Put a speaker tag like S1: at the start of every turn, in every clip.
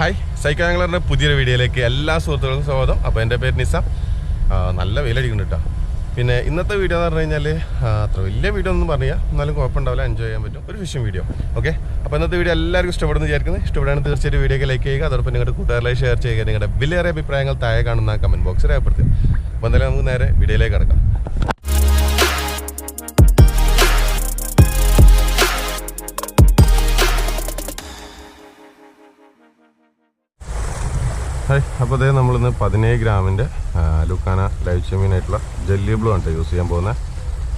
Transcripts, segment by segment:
S1: Hi, സൈക്കോanglerന്റെ പുതിയൊരു വീഡിയോയിലേക്ക് എല്ലാ സുഹൃത്തുക്കൾക്കും സ്വാഗതം. അപ്പോൾ എൻ്റെ പേര് നിസ. നല്ല വെയിലടിക്കുന്നുണ്ട് കേട്ടോ. പിന്നെ ഇന്നത്തെ വീഡിയോ എന്ന് പറഞ്ഞു കഴിഞ്ഞാൽ അത്ര വലിയ വീഡിയോ ഒന്നും പറഞ്ഞാൽ എന്നാലും കുഴപ്പമുണ്ടാവില്ല, എൻജോയ് ചെയ്യാൻ പറ്റും ഒരു ഫിഷിംഗ് വീഡിയോ. ഓക്കെ, അപ്പോൾ ഇന്നത്തെ വീഡിയോ എല്ലാവർക്കും ഇഷ്ടപ്പെടുന്നു വിചാരിക്കുന്നത്. ഇഷ്ടപ്പെടുകയാണെങ്കിൽ തീർച്ചയായിട്ടും വീഡിയോക്ക് ലൈക്ക് ചെയ്യുക. അതോടൊപ്പം നിങ്ങളുടെ കൂട്ടുകാരിലേക്ക് ഷെയർ ചെയ്യുക. നിങ്ങളുടെ വിലയേറിയ അഭിപ്രായങ്ങൾ താഴെ കാണുന്ന കമൻറ്റ് ബോക്സിൽ രേഖപ്പെടുത്തുക. അപ്പോൾ എന്തായാലും നമുക്ക് നേരെ വീഡിയോയിലേക്ക് കിടക്കാം. ഹായ്, അപ്പോൾ അതേ നമ്മളിന്ന് 17 ഗ്രാമിൻ്റെ ലുക്കാന ലൈവ് ചെമ്മീനായിട്ടുള്ള ജെല്ലി ബ്ലൂ ആണ് യൂസ് ചെയ്യാൻ പോകുന്നത്.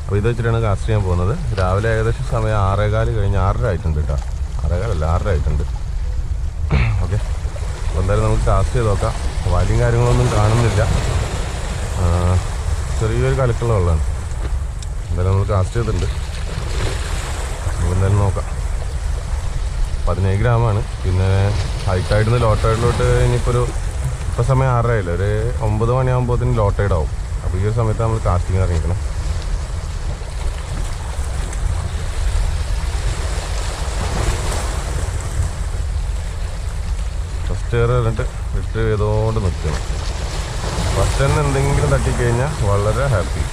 S1: അപ്പോൾ ഇത് വെച്ചിട്ടാണ് കാസ്റ്റ് ചെയ്യാൻ പോകുന്നത്. രാവിലെ ഏകദേശം സമയം 6:15 കഴിഞ്ഞ് 6:30 ആയിട്ടുണ്ട് കേട്ടോ. 6:15 ആയിട്ടുണ്ട്. ഓക്കെ, അപ്പോൾ എന്തായാലും നമുക്ക് കാസ്റ്റ് ചെയ്ത് നോക്കാം. വലിയ കാര്യങ്ങളൊന്നും കാണുന്നില്ല, ചെറിയൊരു കലക്കുള്ള വെള്ളമാണ്. എന്തായാലും നമ്മൾ കാസ്റ്റ് ചെയ്തിട്ടുണ്ട്. അപ്പോൾ എന്തായാലും നോക്കാം. 17 ഗ്രാമാണ്. പിന്നെ ഹൈറ്റായിടുന്ന് ലോ ടൈഡിലോട്ട് ഇനിയിപ്പോൾ ഇപ്പോൾ സമയം 6:30 ആയില്ല, ഒരു 9 മണിയാകുമ്പോഴത്തേന് ലോ ടൈഡ് ആവും. അപ്പോൾ ഈ ഒരു സമയത്ത് നമ്മൾ കാസ്റ്റിങ് ഇറങ്ങിക്കണം. ഫസ്റ്റ് എയർ എന്നിട്ട് റിട്രീവ് ചെയ്തുകൊണ്ട് നിൽക്കണം. ഫസ്റ്റ് തന്നെ എന്തെങ്കിലും തട്ടിക്കഴിഞ്ഞാൽ വളരെ ഹാപ്പി.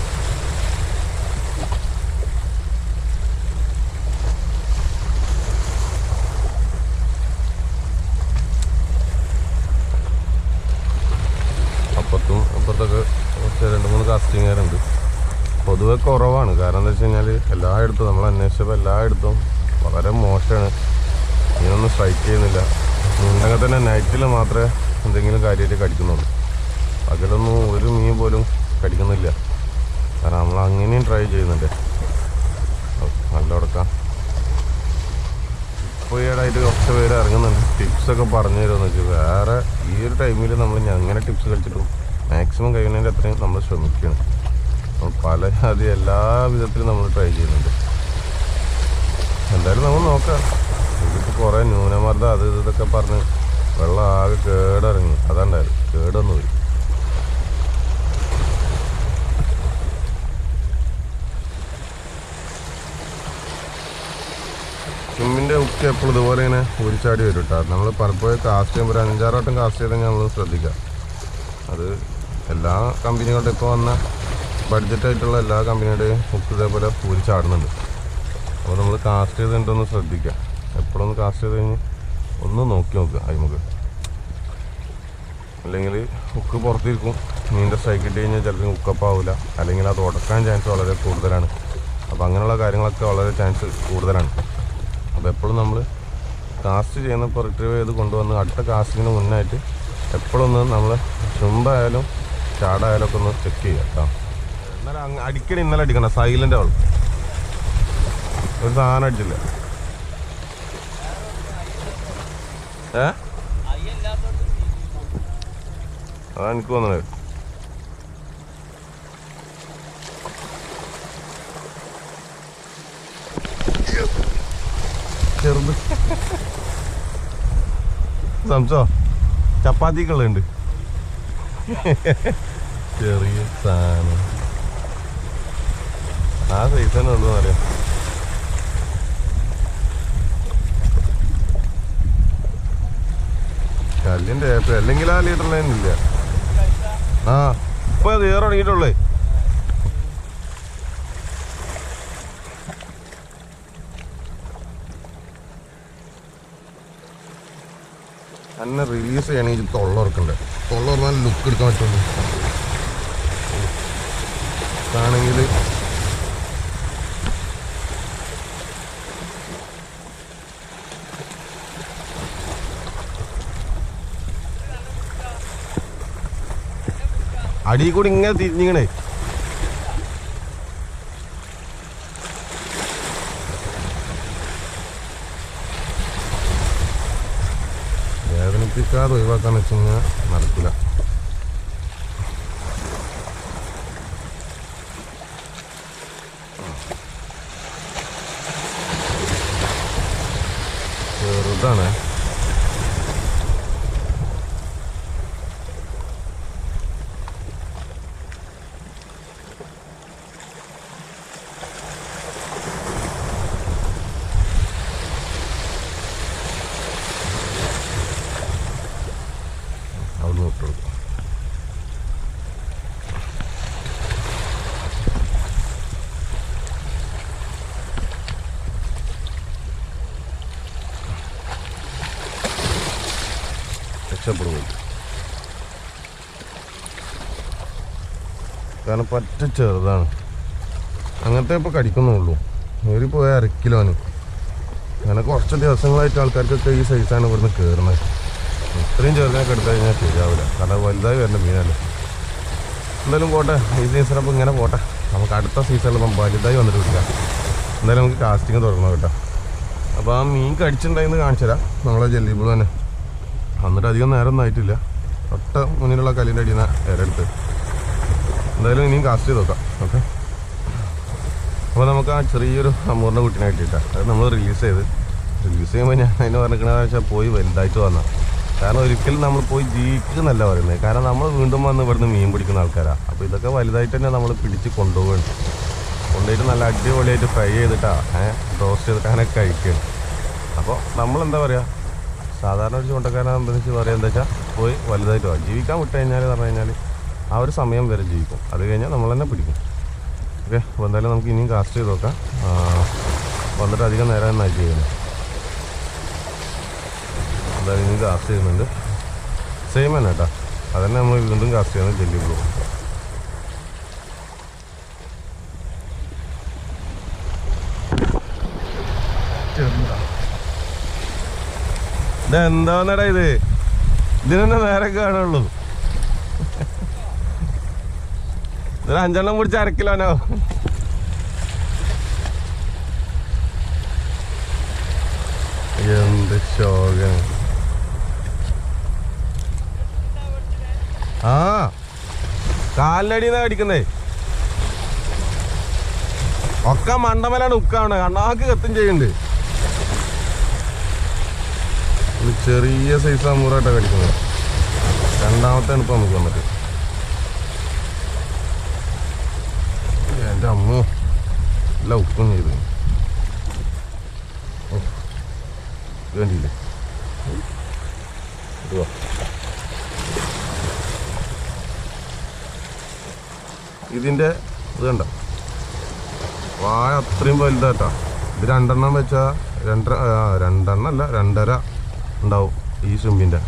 S1: അപ്പുറത്തൊക്കെ കുറച്ച് 2-3 കാസ്റ്റിങ്ങുകാരുണ്ട്. പൊതുവെ കുറവാണ്. കാരണം എന്താ വെച്ച് കഴിഞ്ഞാൽ എല്ലായിടത്തും നമ്മൾ അന്വേഷിച്ചപ്പോൾ എല്ലായിടത്തും വളരെ മോശമാണ്. മീനൊന്നും സ്ട്രൈക്ക് ചെയ്യുന്നില്ല. ഉണ്ടെങ്കിൽ തന്നെ നൈറ്റിൽ മാത്രമേ എന്തെങ്കിലും കാര്യമായിട്ട് കടിക്കുന്നുള്ളൂ. പകലൊന്നും ഒരു മീൻ പോലും കടിക്കുന്നില്ല. കാരണം നമ്മൾ അങ്ങനെയും ട്രൈ ചെയ്യുന്നുണ്ട്. നല്ല ഉടക്കാം. ഇപ്പോൾ ഈയിടെയായിട്ട് കുറച്ച് പേര് ഇറങ്ങുന്നുണ്ട്, ടിപ്സൊക്കെ പറഞ്ഞു തരുമെന്ന് വെച്ചാൽ. വേറെ ഈ ഒരു ടൈമിൽ നമ്മൾ അങ്ങനെ ടിപ്സ് കളിച്ചിട്ടും മാക്സിമം കഴിയുന്നതിൻ്റെ അത്രയും നമ്മൾ ശ്രമിക്കുകയാണ്. നമ്മൾ എല്ലാ വിധത്തിലും നമ്മൾ ട്രൈ ചെയ്യുന്നുണ്ട്. എന്തായാലും നമ്മൾ നോക്കാം. ഇതിപ്പോൾ കുറേ ന്യൂനമർദ്ദം അത് ഇതൊക്കെ പറഞ്ഞ് വെള്ളം ആകെ കേടിറങ്ങി. അതുണ്ടായിരുന്നു, കേടൊന്നു പോയി. ചെമ്മിൻ്റെ ഉക്ക് എപ്പോഴും ഇതുപോലെ ഇങ്ങനെ ഊരിച്ചാടി വരും കേട്ടോ. നമ്മൾ പലപ്പോഴും കാസ്റ്റ് ചെയ്യുമ്പോൾ 5-6 വട്ടം കാസ്റ്റ് ചെയ്താൽ നമ്മൾ ശ്രദ്ധിക്കുക. അത് എല്ലാ കമ്പനികളുടെ ഇപ്പോൾ വന്ന ബഡ്ജറ്റായിട്ടുള്ള എല്ലാ കമ്പനിയുടെയും ഹുക്ക് ഇതേപോലെ ഊരിച്ചാടുന്നുണ്ട്. അപ്പോൾ നമ്മൾ കാസ്റ്റ് ചെയ്തിട്ടൊന്ന് ശ്രദ്ധിക്കുക. എപ്പോഴൊന്ന് കാസ്റ്റ് ചെയ്ത് കഴിഞ്ഞ് ഒന്ന് നോക്കി നോക്കുക അതിമുക്ക്. അല്ലെങ്കിൽ ഹുക്ക് പുറത്തിരിക്കും, മീനിൻ്റെ സ്ട്രൈക്ക് ഇട്ട് കഴിഞ്ഞാൽ ചിലപ്പോൾ ഹുക്കപ്പ് ആവില്ല, അല്ലെങ്കിൽ അത് ഉടക്കാൻ ചാൻസ് വളരെ കൂടുതലാണ്. അപ്പോൾ അങ്ങനെയുള്ള കാര്യങ്ങളൊക്കെ വളരെ ചാൻസ് കൂടുതലാണ്. അപ്പോൾ എപ്പോഴും നമ്മൾ കാസ്റ്റ് ചെയ്യുന്നപ്പോൾ റിട്രീവ് ചെയ്ത് കൊണ്ടുവന്ന് അടുത്ത കാസ്റ്റിങ്ങിന് മുന്നായിട്ട് എപ്പോഴൊന്ന് നമ്മൾ ചുണ്ടായാലും ചാടായാലും ഒക്കെ ഒന്ന് ചെക്ക് ചെയ്യുക കേട്ടോ. എന്നാലും അടിക്കടി ഇന്നലെ അടിക്കണം. സൈലൻ്റ് ആവും, ഒരു സാധനം അടിച്ചില്ല. അതാ എനിക്ക് തോന്നുന്നത്. ചെറുത് സംസോ ചപ്പാത്തിക്കുള്ളുണ്ട്. ചെറിയ സാധനം ആ സൈസ് തന്നെ ഉള്ളൂ എന്നറിയാം. കല്ലിൻ്റെ ഏപ്പ് അല്ലെങ്കിൽ ആ ലീറ്ററിലില്ല. ആ ഇപ്പൊ അത് ഏറെ തുടങ്ങിയിട്ടുള്ളേ. എന്നെ റിലീസ് ചെയ്യണമെങ്കിൽ തൊള്ളറക്കണ്ടേ. തൊള്ളറന്നാൽ ലുക്ക് എടുക്കാൻ പറ്റുള്ളൂ. ആണെങ്കിൽ അടിയിൽ കൂടി ഇങ്ങനെ തിരിഞ്ഞിങ്ങണേ. വേദനിപ്പിക്കാതെ ഒഴിവാക്കാന്ന് വെച്ച് കഴിഞ്ഞാൽ നടക്കില്ല. ചെറുതാണ്. ഇട്ട് കൊടുക്കും. രക്ഷപ്പെടും. കാരണം പറ്റ ചെറുതാണ്, അങ്ങനത്തെ ഇപ്പോൾ കടിക്കുന്നുള്ളൂ. ഒരു പോയ 1/2 കിലോന്. അങ്ങനെ കുറച്ച് ദിവസങ്ങളായിട്ട് ആൾക്കാർക്കൊക്കെ ഈ സൈസാണ് ഇവിടുന്ന് കയറുന്നത്. ഇത്രയും ചെറുതിനൊക്കെ എടുത്തു കഴിഞ്ഞാൽ ശരിയാവില്ല, കാരണം വലുതായി വരുന്ന മീനല്ലേ. എന്തായാലും പോട്ടെ, ഈ സീസണപ്പോൾ ഇങ്ങനെ പോട്ടെ. നമുക്ക് അടുത്ത സീസണിൽ നമ്മൾ വലുതായി വന്നിട്ട് വിളിക്കാം. എന്തായാലും നമുക്ക് കാസ്റ്റിങ് തുറന്നു കേട്ടോ. അപ്പോൾ ആ മീൻ കടിച്ചിട്ടുണ്ടായിന്ന് കാണിച്ചു തരാം. നമ്മളെ ജെല്ലിബിൾ തന്നെ വന്നിട്ട് അധികം നേരം ഒന്നും ആയിട്ടില്ല. തൊട്ട മുന്നിലുള്ള കല്ലിൻ്റെ അടിയിൽ നിന്ന് ഇരടുത്ത്. എന്തായാലും ഇനിയും കാസ്റ്റ് ചെയ്ത് നോക്കാം. ഓക്കെ, അപ്പോൾ നമുക്ക് ആ ചെറിയൊരു അമ്മൂറിൻ്റെ കുട്ടീനെ കിട്ടിയിട്ടാണ്. അത് നമ്മൾ റിലീസ് ചെയ്യുമ്പോൾ ഞാൻ അതിന് പറഞ്ഞിരിക്കണമെന്ന് വെച്ചാൽ പോയി വലുതായിട്ട് വന്നാൽ. കാരണം ഒരിക്കലും നമ്മൾ പോയി ജീവിക്കുന്നല്ല പറയുന്നത്. കാരണം നമ്മൾ വീണ്ടും വന്ന് ഇവിടുന്ന് മീൻ പിടിക്കുന്ന ആൾക്കാരാണ്. അപ്പോൾ ഇതൊക്കെ വലുതായിട്ട് തന്നെ നമ്മൾ പിടിച്ച് കൊണ്ടുപോവുകയാണ്. കൊണ്ടുപോയിട്ട് നല്ല അടിപൊളിയായിട്ട് ഫ്രൈ ചെയ്തിട്ടാണ് റോസ്റ്റ് ചെയ്തിട്ട് അങ്ങനെ കഴിക്കുകയാണ്. അപ്പോൾ നമ്മളെന്താ പറയുക, സാധാരണ ഒരു ചൂണ്ടക്കാരനെ സംബന്ധിച്ച് പറയുക എന്താ വെച്ചാൽ പോയി വലുതായിട്ട് പോകാം. ജീവിക്കാൻ വിട്ട് കഴിഞ്ഞാൽ പറഞ്ഞു കഴിഞ്ഞാൽ ആ ഒരു സമയം വരെ ജീവിക്കും. അത് കഴിഞ്ഞാൽ നമ്മൾ തന്നെ പിടിക്കും. ഓക്കെ, അപ്പോൾ എന്തായാലും നമുക്ക് ഇനിയും കാസ്റ്റ് ചെയ്ത് നോക്കാം. വന്നിട്ട് അധികം നേരം നന്നായി ചെയ്യുന്നത്. എന്തായാലും ഇനിയും കാസ്റ്റ് ചെയ്യുന്നുണ്ട്. സെയിം തന്നെ കേട്ടോ, അതന്നെ നമ്മൾ വീണ്ടും കാസ്റ്റ് ചെയ്യുന്നത് ജെല്ലി ബ്ലൂ. ഇതെന്താന്നടാ ഇത്, ഇതിനെന്നെ നേരെ കാണുള്ളൂ. ഇതൊരു 5 പിടിച്ച് 1/2 കിലോനോ. എന്ത് ശോകം. ആ കാലിനടിന്നാ കടിക്കുന്നേ. ഒക്കെ മണ്ടമലാണ് ഉക്കാണ്, കണ്ണാക്ക് കത്തും ചെയ്യുന്നുണ്ട്. ചെറിയ സൈസ് അമ്മൂറായിട്ടാണ് കടിക്കുന്നത്. രണ്ടാമത്തെ ഇപ്പം നമുക്ക് വന്നിട്ട് എൻ്റെ അമ്മ എല്ലാം ഉപ്പും ചെയ്ത് വേണ്ടിയില്ലേ. ഇതിൻ്റെ ഇത് കണ്ട വായ അത്രയും വലുതാട്ടാ. ഇത് 2 എണ്ണം വെച്ചാൽ 2 എണ്ണം അല്ല 2.5 ഉണ്ടാവും ഈ ശുമ്പിൻ്റെ.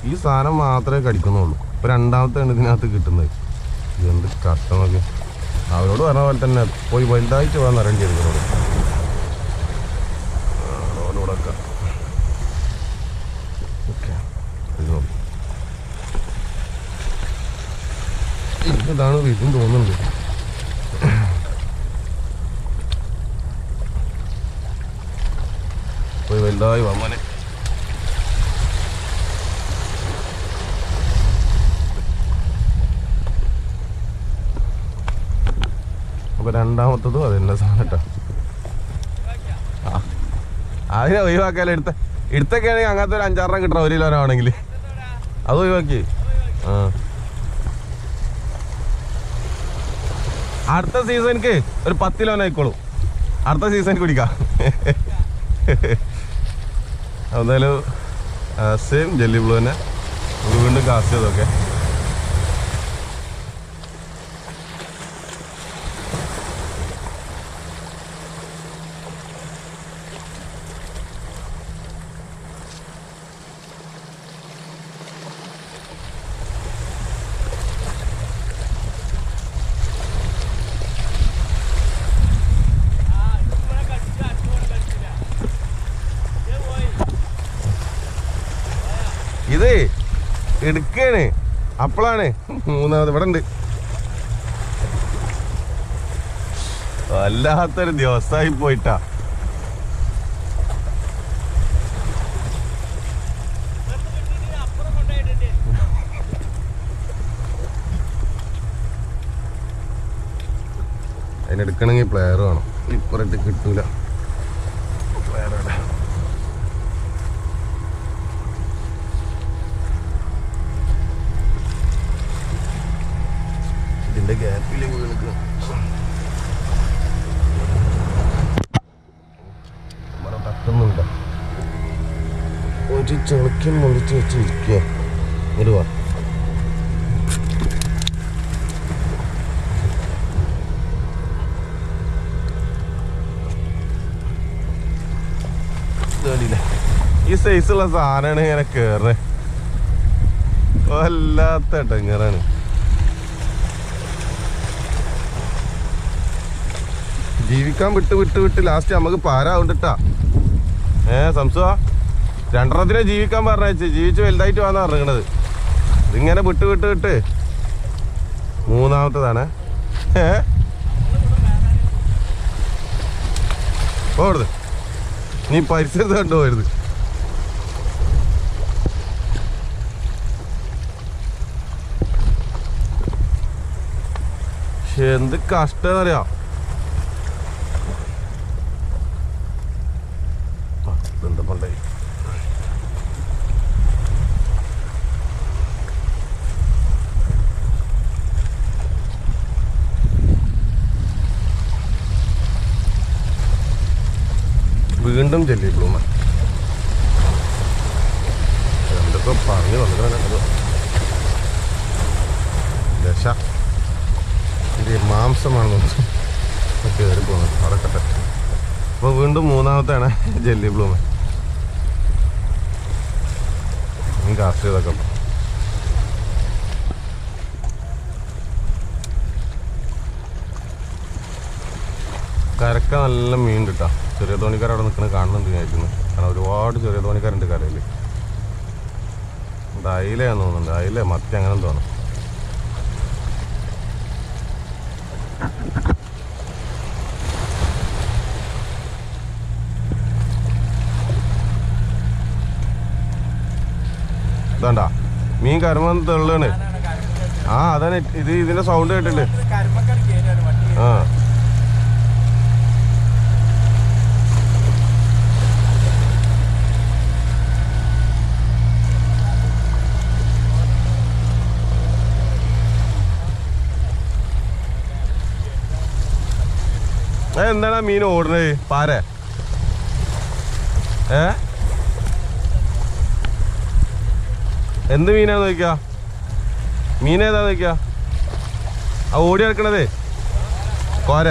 S1: ഈ സാധനം മാത്രമേ കടിക്കുന്നുള്ളൂ. ഇപ്പോൾ രണ്ടാമത്തെയാണ് ഇതിനകത്ത് കിട്ടുന്നത്. എന്ത് കഷ്ടമൊക്കെ. അവരോട് പറഞ്ഞ പോലെ തന്നെ പോയി വലുതായിട്ട് പോകാൻ അറിയേണ്ടി വരുന്നവരോട്. റോഡിലൂടെയൊക്കെ ഓക്കെ. ഇതാണ് വീട്ടും തോന്നുന്നുണ്ട്. പോയി വലുതായി വമ്മനെ. അപ്പോൾ രണ്ടാമത്തതും അത് തന്നെ സാധനം കേട്ടോ. അതിനെ ഒഴിവാക്കാല്ലേ. എടുത്തൊക്കെ ആണെങ്കിൽ അങ്ങനത്തെ ഒരു 5-6 കിട്ടണം 1 കിലോ ആണെങ്കിൽ. അത് ഒഴിവാക്കി. അടുത്ത സീസണിക്ക് ഒരു 10 കിലോന് ആയിക്കോളും. അടുത്ത സീസണിക്ക് പിടിക്കാം. എന്തായാലും സെയിം ജെല്ലി ബ്ലൂ തന്നെ വീണ്ടും കാസ്റ്റ് ചെയ്തൊക്കെ. ഇത് എടുക്കാണ് അപ്പോഴാണ് മൂന്നാമത് ഇവിടെ ഉണ്ട്. വല്ലാത്തൊരു ദിവസമായി പോയിട്ടാ. അതിനെടുക്കണമെങ്കിൽ പ്ലെയർ വേണം. ഇപ്പറട്ട് കിട്ടൂല. പ്ലെയറാണ് ഇതിന്റെ ഗ്യാപ്പില് വീണിക്ക് തട്ടുന്നുണ്ട്. ഒരു ചെളുക്കി മുളിച്ച് വെച്ചിരിക്കുക. ഇടുവാ ഈ സൈസുള്ള സാധനമാണ് ഇങ്ങനെ കേറുന്നത്. വല്ലാത്ത ഇടങ്ങറാണ്. ജീവിക്കാൻ വിട്ട് ലാസ്റ്റ് നമുക്ക് പാരാവുണ്ടിട്ടാ. സംസുവാ രണ്ടെണ്ണത്തിനെ ജീവിക്കാൻ പറഞ്ഞയച്ച് ജീവിച്ച് വലുതായിട്ട് വന്നാ പറഞ്ഞത്. ഇതിങ്ങനെ വിട്ട് മൂന്നാമത്തതാണ്. പോരുത്, നീ പരിസരത്ത് കണ്ടുപോരുത്. പക്ഷെ എന്ത് കഷ്ടന്നറിയാം. എന്താ പണ്ടേ വീണ്ടും ജെല്ലി ബ്ലൂമ. എന്തൊക്കെ പറഞ്ഞു വന്നിട്ട് ദശ മാംസമാണെന്ന് കയറി പോകുന്നത്. അടക്കട്ടെ. അപ്പോൾ വീണ്ടും മൂന്നാമത്തെയാണ് ജെല്ലി ബ്ലൂമ. കാസ്റ്റ് ചെയ്തൊക്കെ കരക്ക നല്ല മീൻ കിട്ടാം. ചെറിയ തോണിക്കാർ അവിടെ നിൽക്കുന്നത് കാണുന്നുണ്ട് വിചാരിക്കുന്നു. കാരണം ഒരുപാട് ചെറിയ തോണിക്കാരുണ്ട് കരയിൽ. അയിലയാന്ന് തോന്നുന്നുണ്ട്. അയില മത്തി അങ്ങനെ തോന്നും. ഇതാണ്ടാ മീൻ കരുമ്പം തെള്ളാണ്. അതാണ് ഇതിന്റെ സൗണ്ട് കേട്ടില്ലേ? എന്താണ് മീൻ ഓടുന്നത്? പാര എന്ത് മീനാന്ന് നോക്കിയാ? മീനേതാ നോക്കിയാ? ഓടി നടക്കണതേ കോര.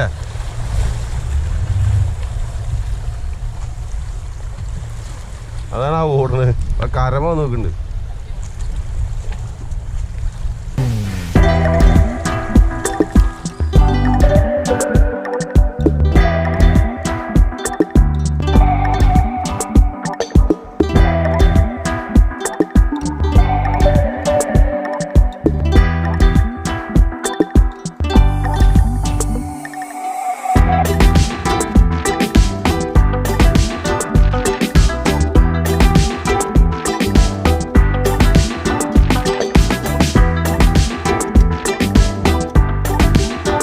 S1: അതാണ് ഓടുന്നത്. കരമ നോക്കുന്നുണ്ട്.